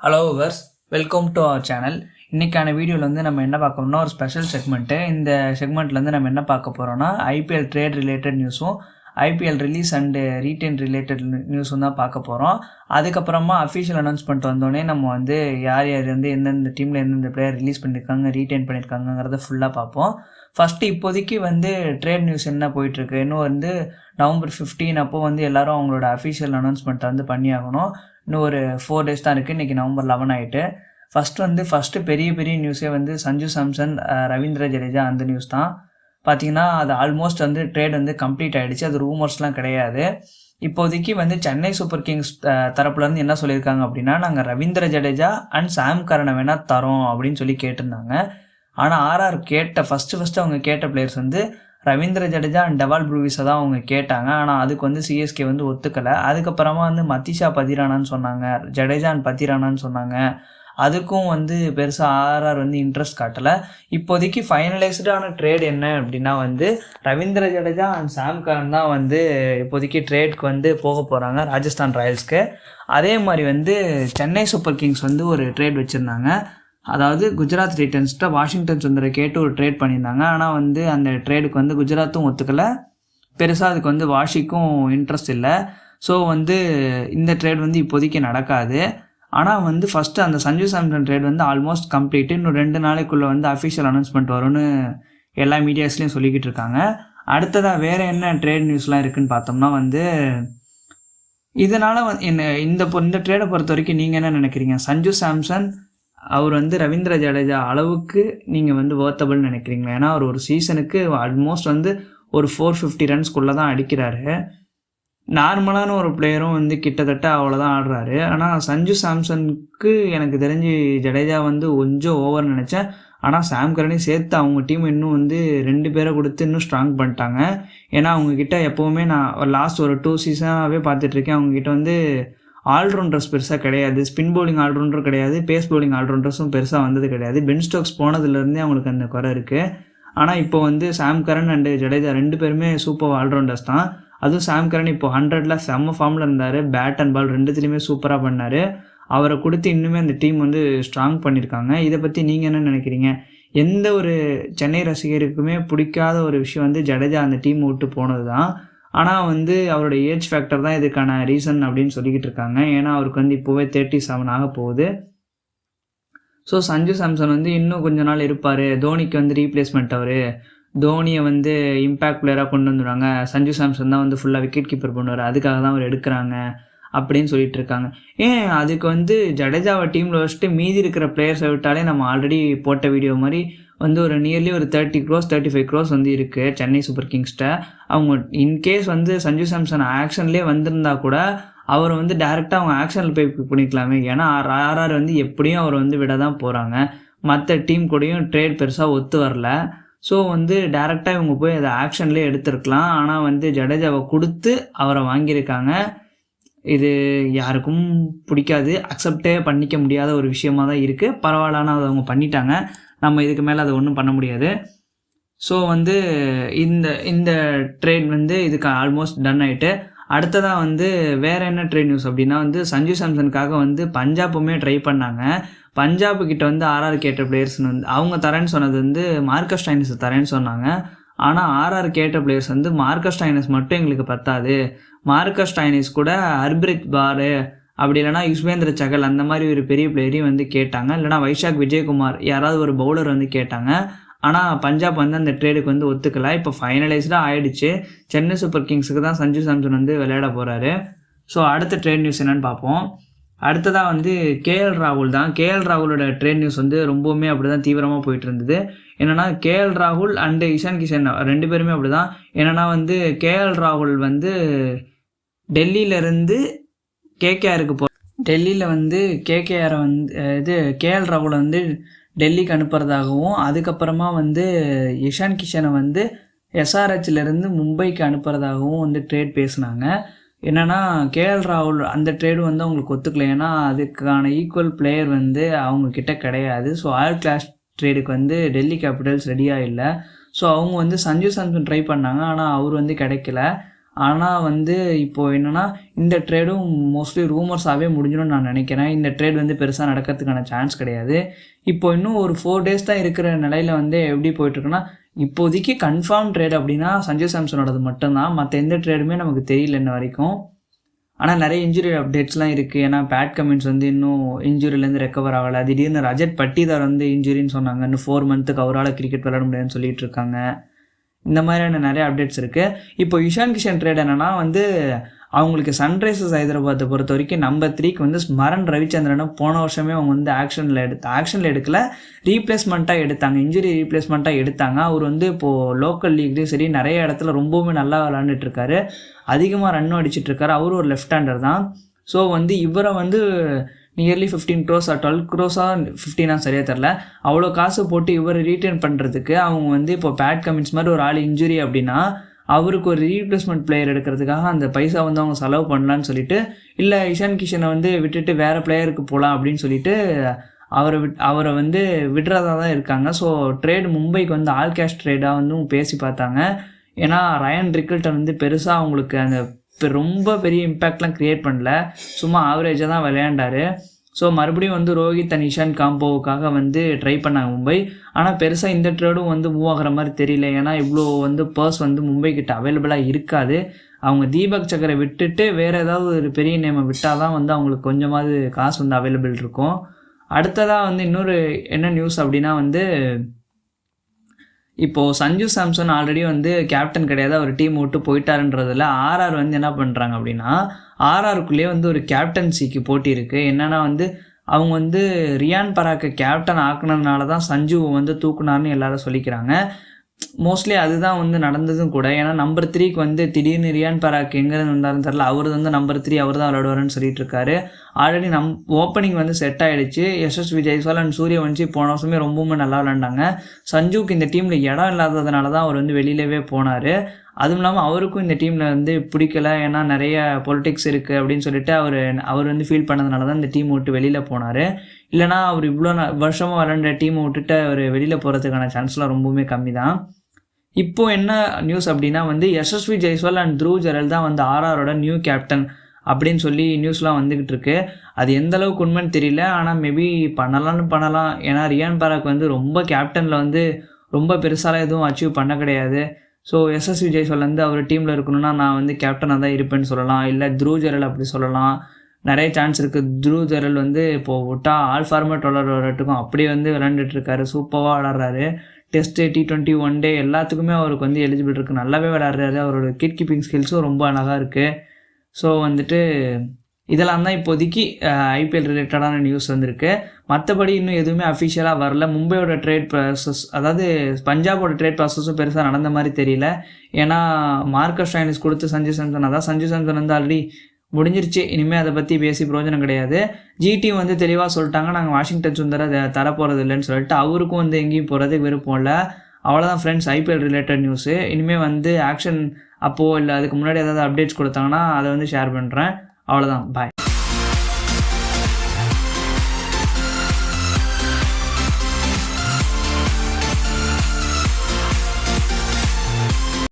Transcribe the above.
Hello viewers, welcome to our channel. இன்றைக்கான வீடியோவில் வந்து நம்ம என்ன பார்க்கணும்னா ஒரு ஸ்பெஷல் செக்மெண்ட்டு. இந்த செக்மெண்ட்லேருந்து நம்ம என்ன பார்க்க போகிறோம்னா ஐபிஎல் ட்ரேட் ரிலேட்டட் நியூஸும் IPL release and retain related நியூஸும் தான் பார்க்க போகிறோம். அதுக்கப்புறமா அஃபிஷியல் அனௌன்ஸ்மெண்ட் வந்தோடனே நம்ம வந்து யார் யார் வந்து எந்தெந்த டீமில் எந்தெந்த பிளேயர் ரிலீஸ் பண்ணியிருக்காங்க, ரீட்டைன் பண்ணியிருக்காங்கிறத ஃபுல்லாக பார்ப்போம். ஃபஸ்ட்டு இப்போதைக்கு வந்து ட்ரேட் நியூஸ் என்ன போயிட்டுருக்கு, இன்னும் வந்து நவம்பர் 15 அப்போ வந்து எல்லோரும் அவங்களோட அஃபிஷியல் அனௌன்ஸ்மெண்ட்டை வந்து பண்ணி ஆகணும். இன்னும் ஒரு 4 days தான் இருக்குது. இன்றைக்கி நவம்பர் 11 ஆகிட்டு. ஃபஸ்ட்டு பெரிய நியூஸே வந்து சஞ்சு சாம்சன், ரவீந்திர ஜடேஜா அந்த நியூஸ் தான். பார்த்தீங்கன்னா அது ஆல்மோஸ்ட் வந்து ட்ரேட் வந்து கம்ப்ளீட் ஆகிடுச்சு. அது ரூமர்ஸ்லாம் கிடையாது. இப்போதைக்கு வந்து சென்னை சூப்பர் கிங்ஸ் தரப்புலேருந்து என்ன சொல்லியிருக்காங்க அப்படின்னா, நாங்கள் ரவீந்திர ஜடேஜா அண்ட் சாம் கரனை வேணால் தரோம் அப்படின்னு சொல்லி கேட்டிருந்தாங்க. ஆனால் ஆர்ஆர் கேட்ட ஃபஸ்ட்டு அவங்க கேட்ட பிளேயர்ஸ் வந்து ரவீந்திர ஜடேஜா அண்ட் டெவால் ப்ரூவிஸை தான் அவங்க கேட்டாங்க. ஆனால் அதுக்கு வந்து சிஎஸ்கே வந்து ஒத்துக்கலை. அதுக்கப்புறமா வந்து மதிஷா பதிரானான்னு சொன்னாங்க, ஜடேஜா அண்ட் பதிரானான்னு சொன்னாங்க. அதுக்கும் வந்து பெருசாக ஆர்ஆர் வந்து இன்ட்ரெஸ்ட் காட்டலை. இப்போதைக்கு ஃபைனலைஸ்டான ட்ரேட் என்ன அப்படின்னா வந்து ரவீந்திர ஜடேஜா அண்ட் சாம் கரன் தான் வந்து இப்போதைக்கு ட்ரேட்க்கு வந்து போக போகிறாங்க ராஜஸ்தான் ராயல்ஸ்க்கு. அதே மாதிரி வந்து சென்னை சூப்பர் கிங்ஸ் வந்து ஒரு ட்ரேட் வச்சுருந்தாங்க. அதாவது குஜராத் டைட்டன்ஸ்கிட்ட வாஷிங்டன் சுந்தரை கேட்டு ஒரு ட்ரேட் பண்ணியிருந்தாங்க. ஆனால் வந்து அந்த ட்ரேடுக்கு வந்து குஜராத்தும் ஒத்துக்கலை, பெருசாக அதுக்கு வந்து வாஷிக்கும் இன்ட்ரெஸ்ட் இல்லை. ஸோ வந்து இந்த ட்ரேட் வந்து இப்போதைக்கு நடக்காது. ஆனால் வந்து ஃபஸ்ட்டு அந்த சஞ்சு சாம்சன் ட்ரேட் வந்து ஆல்மோஸ்ட் கம்ப்ளீட்டு. இன்னும் 2 நாளைக்குள்ளே வந்து அஃபிஷியல் அனௌன்ஸ்மெண்ட் வரும்னு எல்லா மீடியாஸ்லேயும் சொல்லிக்கிட்டு இருக்காங்க. அடுத்ததாக வேறு என்ன ட்ரேட் நியூஸ்லாம் இருக்குதுன்னு பார்த்தோம்னா வந்து இதனால் இந்த ட்ரேடை பொறுத்த வரைக்கும் நீங்கள் என்ன நினைக்கிறீங்க? சஞ்சு சாம்சன் அவர் வந்து ரவீந்திர ஜடேஜா அளவுக்கு நீங்கள் வந்து வர்த்தபிள்னு நினைக்கிறீங்களா? ஏன்னா அவர் ஒரு சீசனுக்கு ஆல்மோஸ்ட் வந்து ஒரு 450 ரன்ஸ்குள்ளே தான் அடிக்கிறாரு. நார்மலான ஒரு பிளேயரும் வந்து கிட்டத்தட்ட அவ்வளோதான் ஆடுறாரு. ஆனால் சஞ்சு சாம்சனுக்கு எனக்கு தெரிஞ்சு ஜடேஜா வந்து கொஞ்சம் ஓவர் நினச்சேன். ஆனால் சாம் கரனையும் சேர்த்து அவங்க டீம் இன்னும் வந்து 2 பேரை கொடுத்து இன்னும் ஸ்ட்ராங் பண்ணிட்டாங்க. ஏன்னா அவங்கக்கிட்ட எப்போவுமே நான் லாஸ்ட் ஒரு 2 சீசனாகவே பார்த்துட்ருக்கேன், அவங்கக்கிட்ட வந்து ஆல்ரவுண்டர்ஸ் பெருசாக கிடையாது. ஸ்பின் பவுலிங் ஆல்ரவுண்டரும் கிடையாது, பேஸ் பவுலிங் ஆல்ரவுண்டர்ஸும் பெருசாக வந்தது கிடையாது. பென் ஸ்டோக்ஸ் போனதுலேருந்தே அவங்களுக்கு அந்த குறை இருக்குது. ஆனால் இப்போ வந்து சாம் கரன் அண்டு ஜடேஜா 2 பேருமே சூப்பர் ஆல்ரவுண்டர்ஸ் தான். அதுவும் சாம் கரன் இப்போ 100ல் செம்ம ஃபார்மில் இருந்தார். பேட் அண்ட் பால் 2த்துலேயுமே சூப்பராக பண்ணார். அவரை கொடுத்து இன்னுமே அந்த டீம் வந்து ஸ்ட்ராங் பண்ணியிருக்காங்க. இதை பற்றி நீங்கள் என்ன நினைக்கிறீங்க? எந்த ஒரு சென்னை ரசிகருக்குமே பிடிக்காத ஒரு விஷயம் வந்து ஜடேஜா அந்த டீம் விட்டு போனது தான். ஆனால் வந்து அவரோட ஏஜ் ஃபேக்டர் தான் இதுக்கான ரீசன் அப்படின்னு சொல்லிக்கிட்டு இருக்காங்க. ஏன்னா அவருக்கு வந்து இப்போவே 37 ஆக போகுது. ஸோ சஞ்சு சாம்சன் வந்து இன்னும் கொஞ்ச நாள் இருப்பார். தோனிக்கு வந்து ரீப்ளேஸ்மெண்ட் அவர். தோனியை வந்து இம்பேக்ட் பிளேயராக கொண்டு வந்துடுவாங்க. சஞ்சு சாம்சன் தான் வந்து ஃபுல்லாக விக்கெட் கீப்பர் பண்ணுவார், அதுக்காக தான் அவர் எடுக்கிறாங்க அப்படின்னு சொல்லிட்டு இருக்காங்க. அதுக்கு வந்து ஜடேஜாவை டீமில் வச்சுட்டு மீதி இருக்கிற பிளேயர்ஸை விட்டாலே நம்ம ஆல்ரெடி போட்ட வீடியோ மாதிரி வந்து ஒரு நியர்லி ஒரு 30 crores 35 crores வந்து இருக்குது சென்னை சூப்பர் கிங்ஸ்கிட்ட. அவங்க இன்கேஸ் வந்து சஞ்சு சாம்சன் ஆக்ஷன்லேயே வந்திருந்தா கூட அவர் வந்து டேரெக்டாக அவங்க ஆக்ஷனில் போய் பண்ணிக்கலாமே. ஏன்னா ஆர்ஆர் வந்து எப்படியும் அவர் வந்து விட தான் போகிறாங்க. மற்ற டீம் கூடயும் ட்ரேட் பெருசாக ஒத்து வரல. ஸோ வந்து டேரெக்டாக இவங்க போய் அதை ஆக்ஷன்லேயே எடுத்துருக்கலாம். ஆனால் வந்து ஜடேஜாவை கொடுத்து அவரை வாங்கியிருக்காங்க. இது யாருக்கும் பிடிக்காது, அக்செப்டே பண்ணிக்க முடியாத ஒரு விஷயமாக தான் இருக்குது. பரவாயில்லான அதை அவங்க பண்ணிட்டாங்க. நம்ம இதுக்கு மேலே அதை ஒன்றும் பண்ண முடியாது. ஸோ வந்து இந்த ட்ரேட் வந்து இதுக்கு ஆல்மோஸ்ட் டன் ஆகிட்டு. அடுத்ததாக வந்து வேறு என்ன ட்ரேட் நியூஸ் அப்படின்னா வந்து சஞ்சு சாம்சனுக்காக வந்து பஞ்சாப்புமே ட்ரை பண்ணாங்க. பஞ்சாபுக்கிட்ட வந்து ஆர்ஆர் கேட்ட பிளேயர்ஸ்னு வந்து அவங்க தரேன்னு சொன்னது வந்து மார்க்கஸ் ஸ்டாயினிஸ் தரேன்னு சொன்னாங்க. ஆனால் ஆர்ஆர் கேட்ட பிளேயர்ஸ் வந்து மார்க்கஸ் ஸ்டாயினிஸ் மட்டும் எங்களுக்கு பத்தாது, மார்க்கஸ் ஸ்டாயினிஸ் கூட ஹர்ப்ரீத் பாரு அப்படி இல்லைனா யுஸ்வேந்திர சகல் அந்த மாதிரி ஒரு பெரிய பிளேயரையும் வந்து கேட்டாங்க. இல்லைனா வைஷாக் விஜயகுமார் யாராவது ஒரு பவுலர் வந்து கேட்டாங்க. ஆனால் பஞ்சாப் வந்து அந்த ட்ரேடுக்கு வந்து ஒத்துக்கலை. இப்போ ஃபைனலைஸ்டாக ஆகிடுச்சு. சென்னை சூப்பர் கிங்ஸுக்கு தான் சஞ்சு சாம்சன் வந்து விளையாட போகிறாரு. ஸோ அடுத்த ட்ரேட் நியூஸ் என்னென்னு பார்ப்போம். அடுத்ததாக வந்து கேஎல் ராகுல் தான். கேஎல் ராகுலோட ட்ரேட் நியூஸ் வந்து ரொம்பவுமே அப்படி தான் தீவிரமாக போயிட்டு இருந்தது. என்னென்னா கேஎல் ராகுல் அண்டு இஷான் கிஷன் 2 பேருமே அப்படி தான். என்னென்னா வந்து கேஎல் ராகுல் வந்து டெல்லியிலேருந்து கேகேஆருக்கு டெல்லியில் வந்து கேகேஆரை வந்து கேஎல் ராகுலை வந்து டெல்லிக்கு அனுப்புறதாகவும், அதுக்கப்புறமா வந்து இஷான் கிஷனை வந்து எஸ்ஆர்ஹெச்லேருந்து மும்பைக்கு அனுப்புறதாகவும் வந்து ட்ரேட் பேசினாங்க. என்னென்னா கேஎல் ராகுல் அந்த ட்ரேடு வந்து அவங்களுக்கு ஒத்துக்கலை. ஏன்னா அதுக்கான ஈக்குவல் பிளேயர் வந்து அவங்கக்கிட்ட கிடையாது. ஸோ ஆல் கிளாஸ் ட்ரேடுக்கு வந்து டெல்லி கேபிட்டல்ஸ் ரெடியாக இல்லை. ஸோ அவங்க வந்து சஞ்சு சாம்சன் ட்ரை பண்ணாங்க, ஆனால் அவர் வந்து கிடைக்கல. ஆனால் வந்து இப்போது என்னென்னா இந்த ட்ரேடும் மோஸ்ட்லி ரூமர்ஸாகவே முடிஞ்சிடும்னு நான் நினைக்கிறேன். இந்த ட்ரேட் வந்து பெருசாக நடக்கிறதுக்கான சான்ஸ் கிடையாது. இப்போ இன்னும் ஒரு 4 days தான் இருக்கிற நிலையில் வந்து எப்படி போயிட்டுருக்குன்னா, இப்போதைக்கு கன்ஃபார்ம் ட்ரேட் அப்படின்னா சஞ்சு சாம்சனோடது மட்டும்தான். மற்ற எந்த ட்ரேடுமே நமக்கு தெரியல இன்ன வரைக்கும். ஆனால் நிறைய இன்ஜுரி அப்டேட்ஸ்லாம் இருக்குது. ஏன்னா பேட் கமின்ஸ் வந்து இன்னும் இன்ஜுரிலேருந்து ரெக்கவர் ஆகலை. திடீர்னு ரஜத் பட்டிதார் வந்து இன்ஜுரின்னு சொன்னாங்க. இன்னும் 4 months அவரால் கிரிக்கெட் விளையாட முடியாதுன்னு சொல்லிட்டு இருக்காங்க. இந்த மாதிரியான நிறைய அப்டேட்ஸ் இருக்குது. இப்போ இஷான் கிஷன் ட்ரேட் என்னென்னா வந்து அவங்களுக்கு சன்ரைசர்ஸ் ஹைதராபாத்தை பொறுத்த வரைக்கும் நம்பர் 3க்கு வந்து ஸ்மரன் ரவிச்சந்திரனை போன வருஷமே அவங்க வந்து ஆக்ஷனில் எடுக்கல, ரீப்ளேஸ்மெண்ட்டாக எடுத்தாங்க, இன்ஜுரி ரீப்ளேஸ்மெண்ட்டாக எடுத்தாங்க. அவர் வந்து இப்போது லோக்கல் லீக்லேயும் சரி நிறைய இடத்துல ரொம்பவுமே நல்லா விளாண்டுட்டுருக்காரு, அதிகமாக ரன்னும் அடிச்சிட்ருக்காரு. அவரும் ஒரு லெஃப்ட் ஹேண்டர் தான். ஸோ வந்து இவரை வந்து நியர்லி 15 crores 12 crores 15 சரியாக தெரில, அவ்வளோ காசு போட்டு இவரை ரீட்டைன் பண்ணுறதுக்கு அவங்க வந்து இப்போ பேட் கமின்ஸ் மாதிரி ஒரு ஆள் இன்ஜுரி அப்படின்னா அவருக்கு ஒரு ரீப்ளேஸ்மெண்ட் பிளேயர் எடுக்கிறதுக்காக அந்த பைசா வந்து அவங்க செலவு பண்ணலான்னு சொல்லிட்டு, இல்லை இஷான் கிஷனை வந்து விட்டுட்டு வேறு பிளேயருக்கு போகலாம் அப்படின்னு சொல்லிட்டு அவரை வந்து விடுறதா தான் இருக்காங்க. ஸோ ட்ரேடு மும்பைக்கு வந்து ஆல் கேஷ் ட்ரேடாக வந்து பேசி பார்த்தாங்க. ஏன்னா ரயன் ரிக்கில்டன் வந்து பெருசாக அவங்களுக்கு அந்த ரொம்ப பெரிய இம்பேக்ட்லாம் க்ரியேட் பண்ணல, சும்மா ஆவரேஜாக தான் விளையாண்டார். ஸோ மறுபடியும் வந்து ரோஹித் அண்ட் இஷான் காம்போவுக்காக வந்து ட்ரை பண்ணாங்க மும்பை. ஆனால் பெருசாக இந்த ட்ரேடும் வந்து மூவ் ஆகிற மாதிரி தெரியல. ஏன்னா இவ்வளோ வந்து பர்ஸ் வந்து மும்பை கிட்ட அவைலபிளாக இருக்காது. அவங்க தீபக் சக்கரை விட்டுட்டு வேறு ஏதாவது ஒரு பெரிய நேமை விட்டால் தான் வந்து அவங்களுக்கு கொஞ்சமாவது காசு வந்து அவைலபிள் இருக்கும். அடுத்ததாக வந்து இன்னொரு என்ன நியூஸ் அப்படின்னா வந்து இப்போது சஞ்சு சாம்சன் ஆல்ரெடி வந்து கேப்டன் கிடையாது, அவர் டீம் விட்டு போயிட்டாருன்றதில் ஆர்ஆர் வந்து என்ன பண்ணுறாங்க அப்படின்னா, ஆர்ஆருக்குள்ளேயே வந்து ஒரு கேப்டன்சிக்கு போட்டி இருக்குது. என்னென்னா வந்து அவங்க வந்து ரியான் பராக்கை கேப்டன் ஆக்குனதுனால தான் சஞ்சுவை வந்து தூக்குனார்னு எல்லாரும் சொல்லிக்கிறாங்க. மோஸ்ட்லி அதுதான் வந்து நடந்ததும் கூட. ஏன்னா நம்பர் 3க்கு வந்து திடீர்னு ரியான் பராக் எங்கேருந்து வந்தாருன்னு தெரில, அவர் வந்து நம்பர் 3 அவர் தான் விளையாடுவாருன்னு சொல்லிட்டு இருக்காரு. ஆல்ரெடி ஓப்பனிங் வந்து செட் ஆகிடுச்சு. யசஸ்வி ஜெய்ஸ்வால் அண்ட் சூரியவன்ஷி போன வருஷமே ரொம்பவுமே நல்லா விளையாண்டாங்க. சஞ்சுவுக்கு இந்த டீமில் இடம் இல்லாததுனால தான் அவர் வந்து வெளியிலவே போனார். அதுவும் இல்லாமல் அவருக்கும் இந்த டீமில் வந்து பிடிக்கல, ஏன்னா நிறைய பொலிட்டிக்ஸ் இருக்குது அப்படின்னு சொல்லிட்டு அவர் வந்து ஃபீல் பண்ணதுனால தான் இந்த டீம் விட்டு வெளியில் போனார். இல்லைனா அவர் இவ்வளோ வருஷமாக விளையாண்ட டீமை விட்டுட்டு அவர் வெளியில் போகிறதுக்கான சான்ஸ்லாம் ரொம்பவுமே கம்மி தான். இப்போது என்ன நியூஸ் அப்படின்னா வந்து யசஸ்வி ஜெய்ஸ்வால் அண்ட் த்ரூ ஜெரல் தான் வந்து ஆர்ஆரோட நியூ கேப்டன் அப்படின்னு சொல்லி நியூஸ்லாம் வந்துக்கிட்டு இருக்கு. அது எந்த அளவுக்கு உண்மைன்னு தெரியல, ஆனால் மேபி பண்ணலாம். ஏன்னா ரியான் பராக் வந்து ரொம்ப கேப்டனில் வந்து ரொம்ப பெருசாலாம் எதுவும் அச்சீவ் பண்ண கிடையாது. ஸோ யசஸ்வி ஜெய்ஸ்வால் வந்து அவர் டீமில் இருக்கணும்னா நான் வந்து கேப்டனாக தான் இருப்பேன்னு சொல்லலாம், இல்லை த்ரூ ஜெரல் அப்படி சொல்லலாம். நிறைய சான்ஸ் இருக்குது. த்ரூ ஜெரல் வந்து இப்போது விட்டால் ஆல் ஃபார்மேட் விளாட்றதுக்கும் அப்படியே வந்து விளாண்டுட்டுருக்காரு, சூப்பராக விளாட்றாரு. டெஸ்ட்டு, T20, 1 day எல்லாத்துக்குமே அவருக்கு வந்து எலிஜிபிள் இருக்குது, நல்லாவே விளாட்றாரு. அவரோட விக்கெட் கீப்பிங் ஸ்கில்ஸும் ரொம்ப அழகாக இருக்குது. ஸோ வந்துட்டு இதெல்லாம் தான் இப்போதைக்கு ஐபிஎல் ரிலேட்டடான நியூஸ் வந்திருக்கு. மற்றபடி இன்னும் எதுவுமே அஃபிஷியலாக வரல. மும்பையோட ட்ரேட் ப்ராசஸ், அதாவது பஞ்சாபோட ட்ரேட் ப்ராசஸும் பெருசாக நடந்த மாதிரி தெரியல. ஏன்னா மார்க்கஸ் ஸ்டாயினிஸ் கொடுத்து சஞ்சு சாம்சன், அதான் சஞ்சு சாம்சன் வந்து ஆல்ரெடி முடிஞ்சிருச்சு, இனிமேல் அதை பற்றி பேசி பிரயோஜனம் கிடையாது. ஜிடி வந்து தெளிவாக சொல்லிட்டாங்க, நாங்கள் வாஷிங்டன் சுந்தரை தரப்போகிறது இல்லைன்னு சொல்லிட்டு அவருக்கும் வந்து எங்கேயும் போகிறதுக்கு விருப்பம் இல்லை. அவ்வளோதான் ஃப்ரெண்ட்ஸ், ஐபிஎல் ரிலேட்டட் நியூஸு. இனிமேல் வந்து ஆக்ஷன் அப்போது இல்லை அதுக்கு முன்னாடி ஏதாவது அப்டேட்ஸ் கொடுத்தாங்கன்னா அதை வந்து ஷேர் பண்ணுறேன். அவ்வளோதான், பாய்.